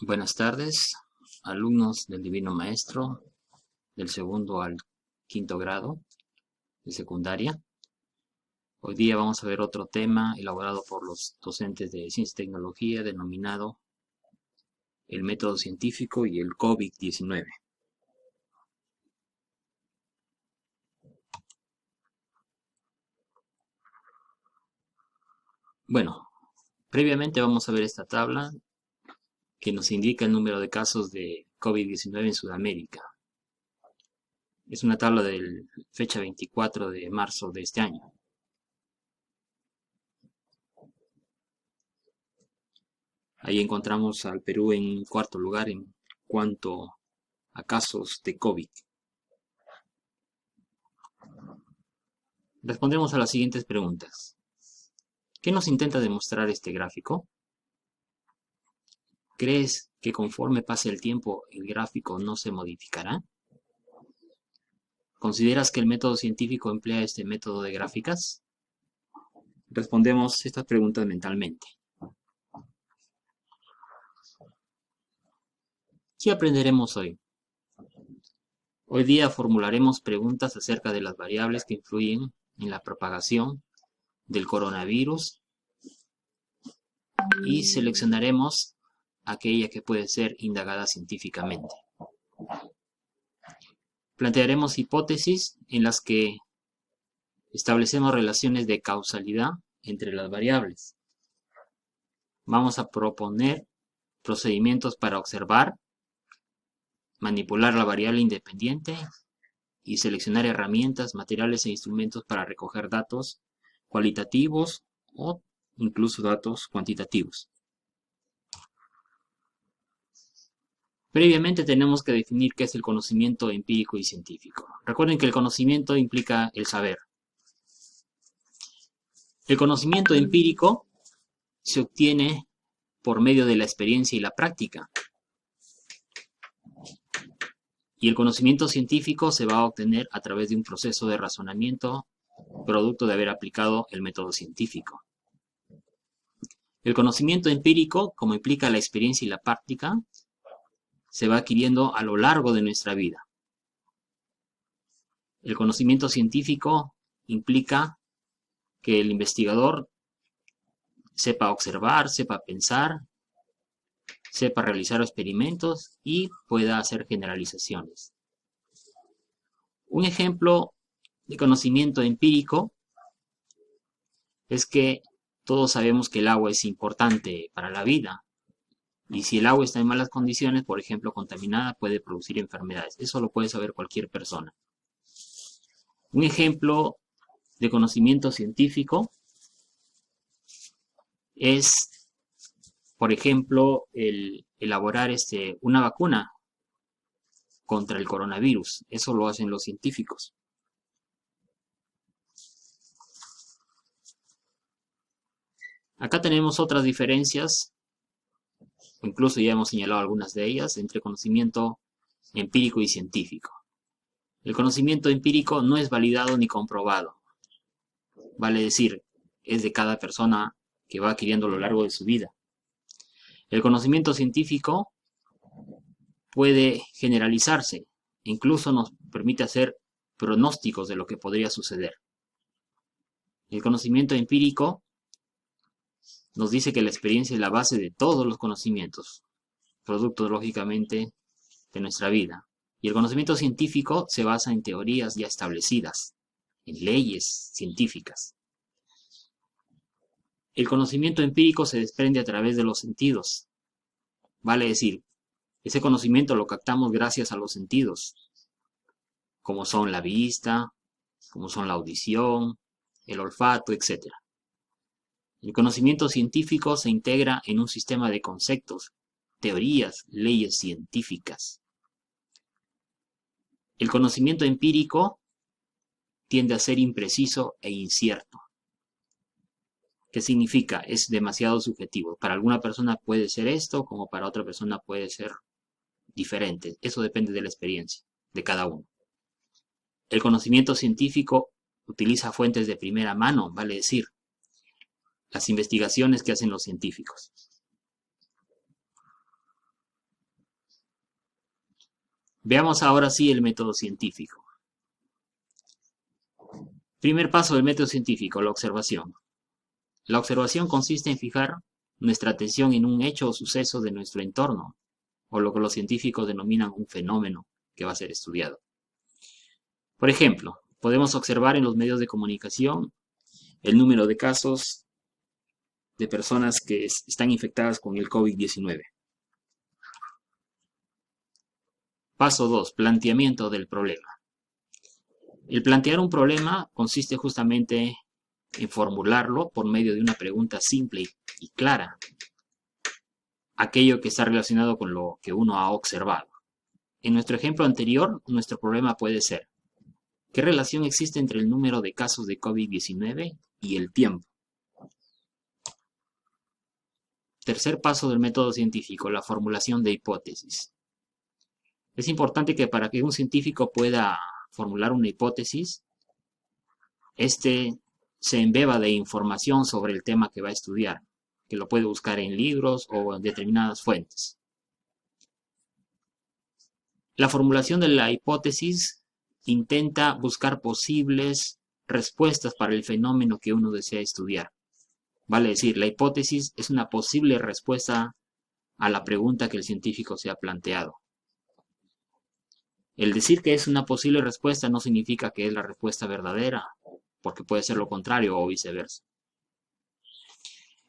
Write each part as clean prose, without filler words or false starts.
Buenas tardes, alumnos del Divino Maestro, del segundo al quinto grado de secundaria. Hoy día vamos a ver otro tema elaborado por los docentes de Ciencia y Tecnología denominado el método científico y el COVID-19. Bueno, previamente vamos a ver esta tabla que nos indica el número de casos de COVID-19 en Sudamérica. Es una tabla de fecha 24 de marzo de este año. Ahí encontramos al Perú en cuarto lugar en cuanto a casos de COVID. Respondemos a las siguientes preguntas. ¿Qué nos intenta demostrar este gráfico? ¿Crees que conforme pase el tiempo el gráfico no se modificará? ¿Consideras que el método científico emplea este método de gráficas? Respondemos estas preguntas mentalmente. ¿Qué aprenderemos hoy? Hoy día formularemos preguntas acerca de las variables que influyen en la propagación del coronavirus y seleccionaremos aquella que puede ser indagada científicamente. Plantearemos hipótesis en las que establecemos relaciones de causalidad entre las variables. Vamos a proponer procedimientos para observar, manipular la variable independiente y seleccionar herramientas, materiales e instrumentos para recoger datos cualitativos o incluso datos cuantitativos. Previamente tenemos que definir qué es el conocimiento empírico y científico. Recuerden que el conocimiento implica el saber. El conocimiento empírico se obtiene por medio de la experiencia y la práctica. Y el conocimiento científico se va a obtener a través de un proceso de razonamiento producto de haber aplicado el método científico. El conocimiento empírico, como implica la experiencia y la práctica, se va adquiriendo a lo largo de nuestra vida. El conocimiento científico implica que el investigador sepa observar, sepa pensar, sepa realizar experimentos y pueda hacer generalizaciones. Un ejemplo de conocimiento empírico es que todos sabemos que el agua es importante para la vida. Y si el agua está en malas condiciones, por ejemplo, contaminada, puede producir enfermedades. Eso lo puede saber cualquier persona. Un ejemplo de conocimiento científico es, por ejemplo, el elaborar una vacuna contra el coronavirus. Eso lo hacen los científicos. Acá tenemos otras diferencias, incluso ya hemos señalado algunas de ellas, entre conocimiento empírico y científico. El conocimiento empírico no es validado ni comprobado. Vale decir, es de cada persona que va adquiriendo a lo largo de su vida. El conocimiento científico puede generalizarse, incluso nos permite hacer pronósticos de lo que podría suceder. El conocimiento empírico nos dice que la experiencia es la base de todos los conocimientos, producto lógicamente de nuestra vida. Y el conocimiento científico se basa en teorías ya establecidas, en leyes científicas. El conocimiento empírico se desprende a través de los sentidos. Vale decir, ese conocimiento lo captamos gracias a los sentidos, como son la vista, como son la audición, el olfato, etc. El conocimiento científico se integra en un sistema de conceptos, teorías, leyes científicas. El conocimiento empírico tiende a ser impreciso e incierto. ¿Qué significa? Es demasiado subjetivo. Para alguna persona puede ser esto, como para otra persona puede ser diferente. Eso depende de la experiencia de cada uno. El conocimiento científico utiliza fuentes de primera mano, vale decir, las investigaciones que hacen los científicos. Veamos ahora sí el método científico. Primer paso del método científico, la observación. La observación consiste en fijar nuestra atención en un hecho o suceso de nuestro entorno, o lo que los científicos denominan un fenómeno que va a ser estudiado. Por ejemplo, podemos observar en los medios de comunicación el número de casos de personas que están infectadas con el COVID-19. Paso 2. Planteamiento del problema. El plantear un problema consiste justamente en formularlo por medio de una pregunta simple y clara. Aquello que está relacionado con lo que uno ha observado. En nuestro ejemplo anterior, nuestro problema puede ser: ¿qué relación existe entre el número de casos de COVID-19 y el tiempo? Tercer paso del método científico, la formulación de hipótesis. Es importante que para que un científico pueda formular una hipótesis, se embeba de información sobre el tema que va a estudiar, que lo puede buscar en libros o en determinadas fuentes. La formulación de la hipótesis intenta buscar posibles respuestas para el fenómeno que uno desea estudiar. Vale decir, la hipótesis es una posible respuesta a la pregunta que el científico se ha planteado. El decir que es una posible respuesta no significa que es la respuesta verdadera, porque puede ser lo contrario o viceversa.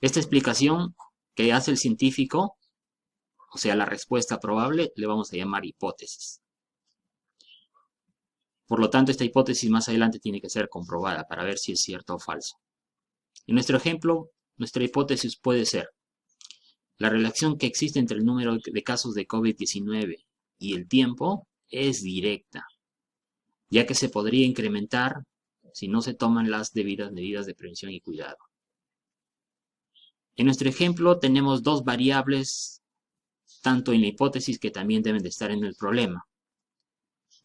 Esta explicación que hace el científico, o sea, la respuesta probable, le vamos a llamar hipótesis. Por lo tanto, esta hipótesis más adelante tiene que ser comprobada para ver si es cierto o falso. En nuestro ejemplo, nuestra hipótesis puede ser: la relación que existe entre el número de casos de COVID-19 y el tiempo es directa, ya que se podría incrementar si no se toman las debidas medidas de prevención y cuidado. En nuestro ejemplo tenemos dos variables, tanto en la hipótesis que también deben de estar en el problema.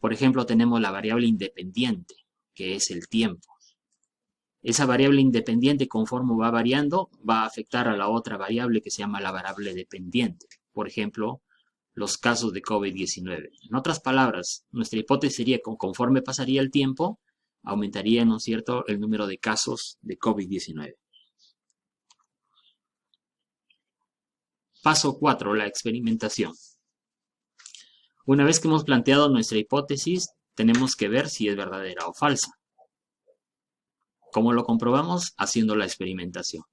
Por ejemplo, tenemos la variable independiente, que es el tiempo. Esa variable independiente, conforme va variando, va a afectar a la otra variable que se llama la variable dependiente. Por ejemplo, los casos de COVID-19. En otras palabras, nuestra hipótesis sería que conforme pasaría el tiempo, aumentaría, ¿no es cierto?, el número de casos de COVID-19. Paso 4. La experimentación. Una vez que hemos planteado nuestra hipótesis, tenemos que ver si es verdadera o falsa. ¿Cómo lo comprobamos? Haciendo la experimentación.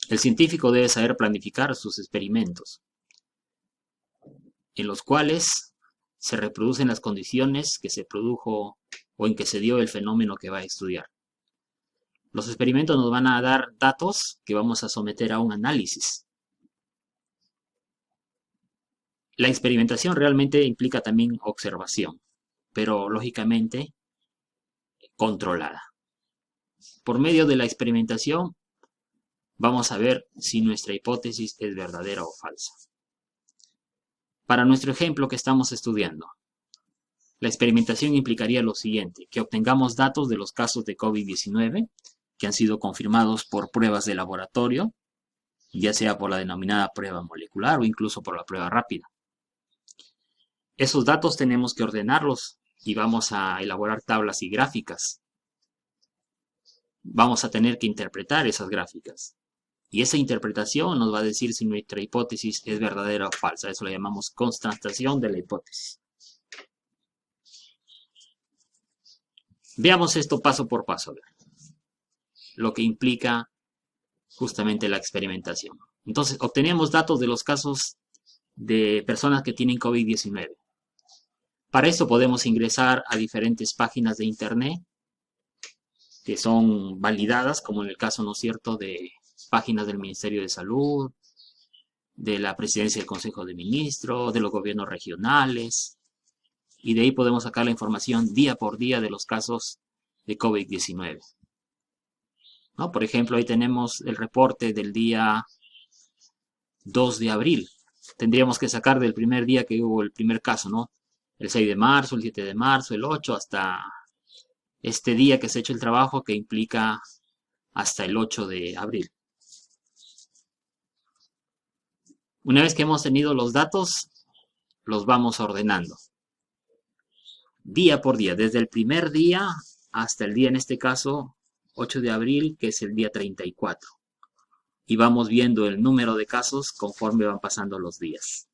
El científico debe saber planificar sus experimentos, en los cuales se reproducen las condiciones que se produjo o en que se dio el fenómeno que va a estudiar. Los experimentos nos van a dar datos que vamos a someter a un análisis. La experimentación realmente implica también observación, pero lógicamente controlada. Por medio de la experimentación vamos a ver si nuestra hipótesis es verdadera o falsa. Para nuestro ejemplo que estamos estudiando, la experimentación implicaría lo siguiente: que obtengamos datos de los casos de COVID-19 que han sido confirmados por pruebas de laboratorio, ya sea por la denominada prueba molecular o incluso por la prueba rápida. Esos datos tenemos que ordenarlos y vamos a elaborar tablas y gráficas. Vamos a tener que interpretar esas gráficas. Y esa interpretación nos va a decir si nuestra hipótesis es verdadera o falsa. Eso lo llamamos constatación de la hipótesis. Veamos esto paso por paso, lo que implica justamente la experimentación. Entonces, obtenemos datos de los casos de personas que tienen COVID-19. Para esto podemos ingresar a diferentes páginas de internet que son validadas, como en el caso, ¿no es cierto?, de páginas del Ministerio de Salud, de la Presidencia del Consejo de Ministros, de los gobiernos regionales, y de ahí podemos sacar la información día por día de los casos de COVID-19. ¿No? Por ejemplo, ahí tenemos el reporte del día 2 de abril. Tendríamos que sacar del primer día que hubo el primer caso, ¿no? El 6 de marzo, el 7 de marzo, el 8, hasta este día que se ha hecho el trabajo, que implica hasta el 8 de abril. Una vez que hemos tenido los datos, los vamos ordenando. día por día, desde el primer día hasta el día, en este caso, 8 de abril, que es el día 34. Y vamos viendo el número de casos conforme van pasando los días,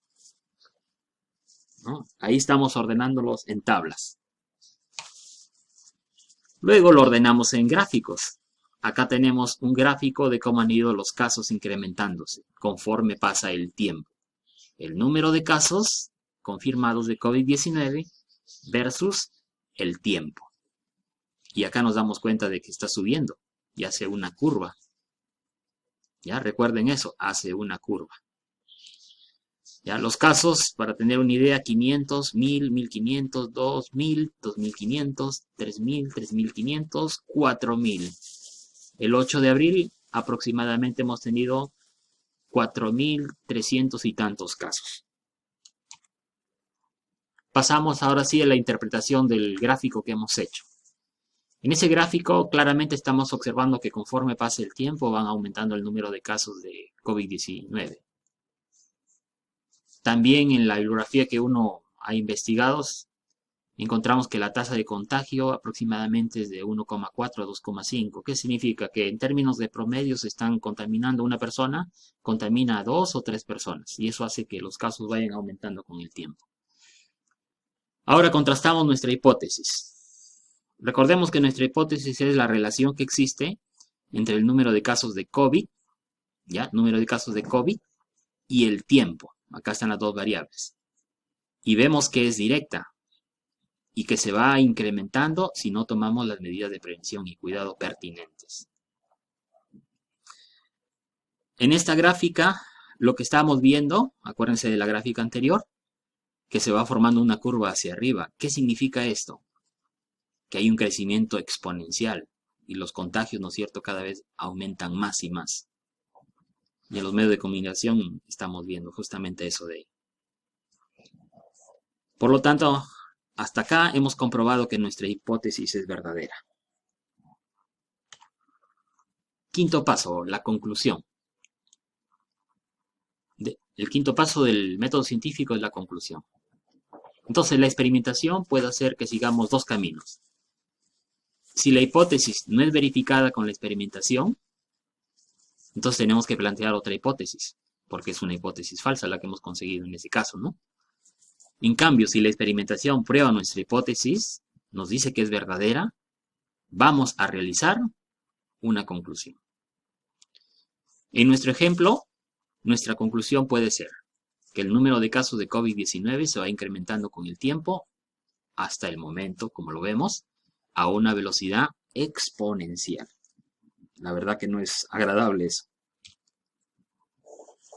¿no? Ahí estamos ordenándolos en tablas. Luego lo ordenamos en gráficos. Acá tenemos un gráfico de cómo han ido los casos incrementándose conforme pasa el tiempo. El número de casos confirmados de COVID-19 versus el tiempo. Y acá nos damos cuenta de que está subiendo y hace una curva. Ya recuerden eso, hace una curva. Ya los casos, para tener una idea, 500, 1000, 1500, 2000, 2500, 3000, 3500, 4000. El 8 de abril aproximadamente hemos tenido 4300 y tantos casos. Pasamos ahora sí a la interpretación del gráfico que hemos hecho. En ese gráfico claramente estamos observando que conforme pasa el tiempo van aumentando el número de casos de COVID-19. También en la bibliografía que uno ha investigado, encontramos que la tasa de contagio aproximadamente es de 1,4 a 2,5. ¿Qué significa? Que en términos de promedio se están contaminando una persona, contamina a 2 o 3 personas. Y eso hace que los casos vayan aumentando con el tiempo. Ahora contrastamos nuestra hipótesis. Recordemos que nuestra hipótesis es la relación que existe entre el número de casos de COVID, ¿ya? Número de casos de COVID y el tiempo. Acá están las dos variables. Y vemos que es directa y que se va incrementando si no tomamos las medidas de prevención y cuidado pertinentes. En esta gráfica, lo que estamos viendo, acuérdense de la gráfica anterior, que se va formando una curva hacia arriba. ¿Qué significa esto? Que hay un crecimiento exponencial y los contagios, ¿no es cierto?, cada vez aumentan más y más. Y en los medios de comunicación estamos viendo justamente eso de ahí. Por lo tanto, hasta acá hemos comprobado que nuestra hipótesis es verdadera. Quinto paso, la conclusión. El quinto paso del método científico es la conclusión. Entonces, la experimentación puede hacer que sigamos dos caminos. Si la hipótesis no es verificada con la experimentación, entonces tenemos que plantear otra hipótesis, porque es una hipótesis falsa la que hemos conseguido en ese caso, ¿no? En cambio, si la experimentación prueba nuestra hipótesis, nos dice que es verdadera, vamos a realizar una conclusión. En nuestro ejemplo, nuestra conclusión puede ser que el número de casos de COVID-19 se va incrementando con el tiempo hasta el momento, como lo vemos, a una velocidad exponencial. La verdad que no es agradable eso.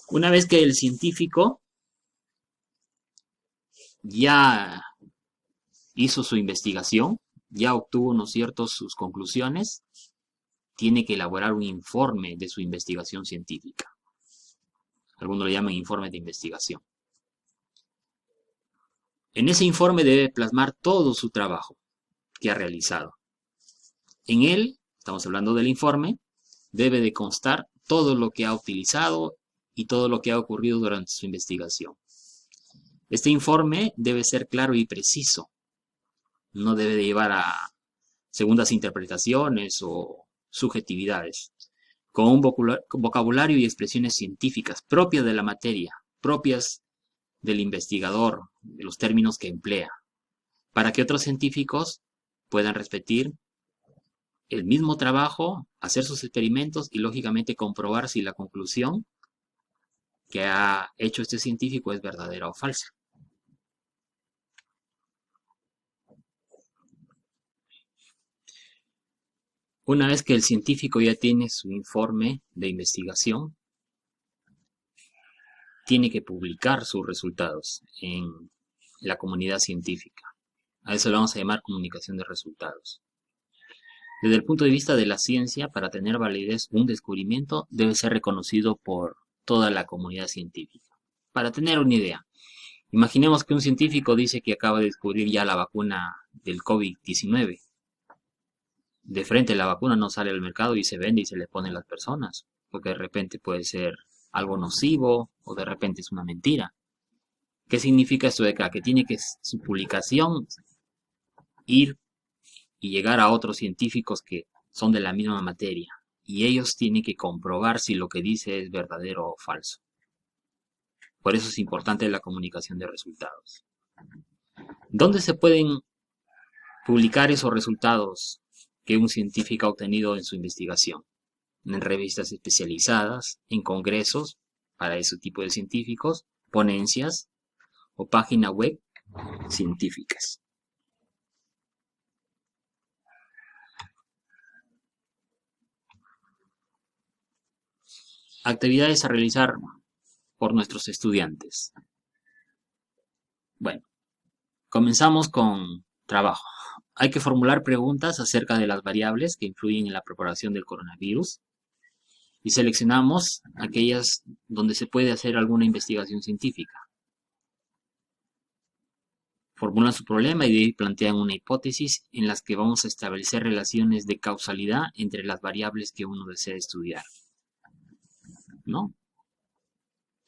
Una vez que el científico ya hizo su investigación, ya obtuvo, ¿no es cierto?, sus conclusiones, tiene que elaborar un informe de su investigación científica. Algunos lo llaman informe de investigación. En ese informe debe plasmar todo su trabajo que ha realizado. En él, estamos hablando del informe, debe de constar todo lo que ha utilizado y todo lo que ha ocurrido durante su investigación. Este informe debe ser claro y preciso. No debe de llevar a segundas interpretaciones o subjetividades, con un vocabulario y expresiones científicas propias de la materia, propias del investigador, de los términos que emplea, para que otros científicos puedan repetir el mismo trabajo, hacer sus experimentos y lógicamente comprobar si la conclusión que ha hecho este científico es verdadera o falsa. Una vez que el científico ya tiene su informe de investigación, tiene que publicar sus resultados en la comunidad científica. A eso lo vamos a llamar comunicación de resultados. Desde el punto de vista de la ciencia, para tener validez, un descubrimiento debe ser reconocido por toda la comunidad científica. Para tener una idea, imaginemos que un científico dice que acaba de descubrir ya la vacuna del COVID-19. De frente la vacuna no sale al mercado y se vende y se le pone a las personas, porque de repente puede ser algo nocivo o de repente es una mentira. ¿Qué significa esto de acá? Que tiene que su publicación ir y llegar a otros científicos que son de la misma materia. Y ellos tienen que comprobar si lo que dice es verdadero o falso. Por eso es importante la comunicación de resultados. ¿Dónde se pueden publicar esos resultados que un científico ha obtenido en su investigación? En revistas especializadas, en congresos para ese tipo de científicos, ponencias o páginas web científicas. Actividades a realizar por nuestros estudiantes. Bueno, comenzamos con trabajo. Hay que formular preguntas acerca de las variables que influyen en la propagación del coronavirus y seleccionamos aquellas donde se puede hacer alguna investigación científica. Formulan su problema y de ahí plantean una hipótesis en las que vamos a establecer relaciones de causalidad entre las variables que uno desea estudiar, ¿no?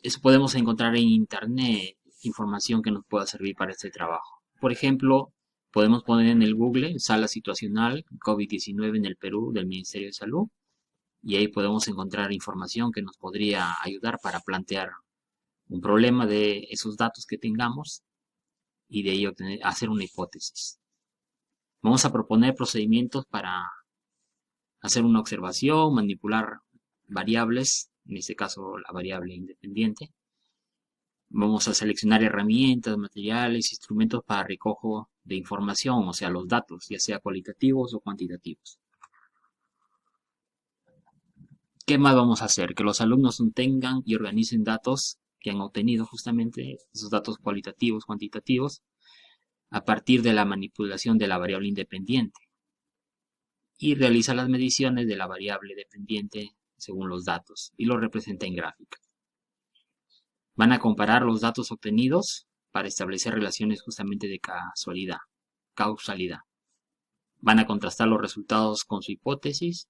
Eso podemos encontrar en internet información que nos pueda servir para este trabajo. Por ejemplo, podemos poner en el Google sala situacional COVID-19 en el Perú del Ministerio de Salud y ahí podemos encontrar información que nos podría ayudar para plantear un problema de esos datos que tengamos y de ello hacer una hipótesis. Vamos a proponer procedimientos para hacer una observación, manipular variables, en este caso la variable independiente. Vamos a seleccionar herramientas, materiales, instrumentos para recojo de información, o sea, los datos, ya sea cualitativos o cuantitativos. ¿Qué más vamos a hacer? Que los alumnos obtengan y organicen datos que han obtenido justamente, esos datos cualitativos, cuantitativos, a partir de la manipulación de la variable independiente. Y realiza las mediciones de la variable dependiente según los datos y lo representa en gráfica. Van a comparar los datos obtenidos para establecer relaciones justamente de causalidad. Van a contrastar los resultados con su hipótesis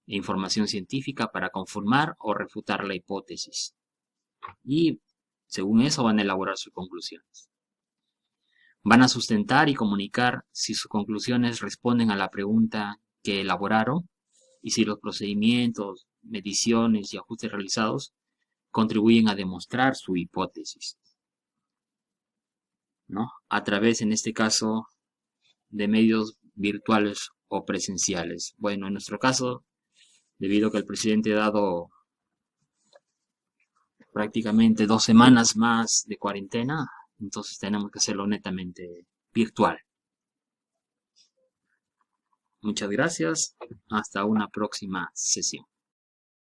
e información científica para confirmar o refutar la hipótesis. Y según eso van a elaborar sus conclusiones. Van a sustentar y comunicar si sus conclusiones responden a la pregunta que elaboraron y si los procedimientos, mediciones y ajustes realizados contribuyen a demostrar su hipótesis, ¿no? A través, en este caso, de medios virtuales o presenciales. Bueno, en nuestro caso, debido a que el presidente ha dado prácticamente 2 semanas más de cuarentena, entonces tenemos que hacerlo netamente virtual. Muchas gracias. Hasta una próxima sesión.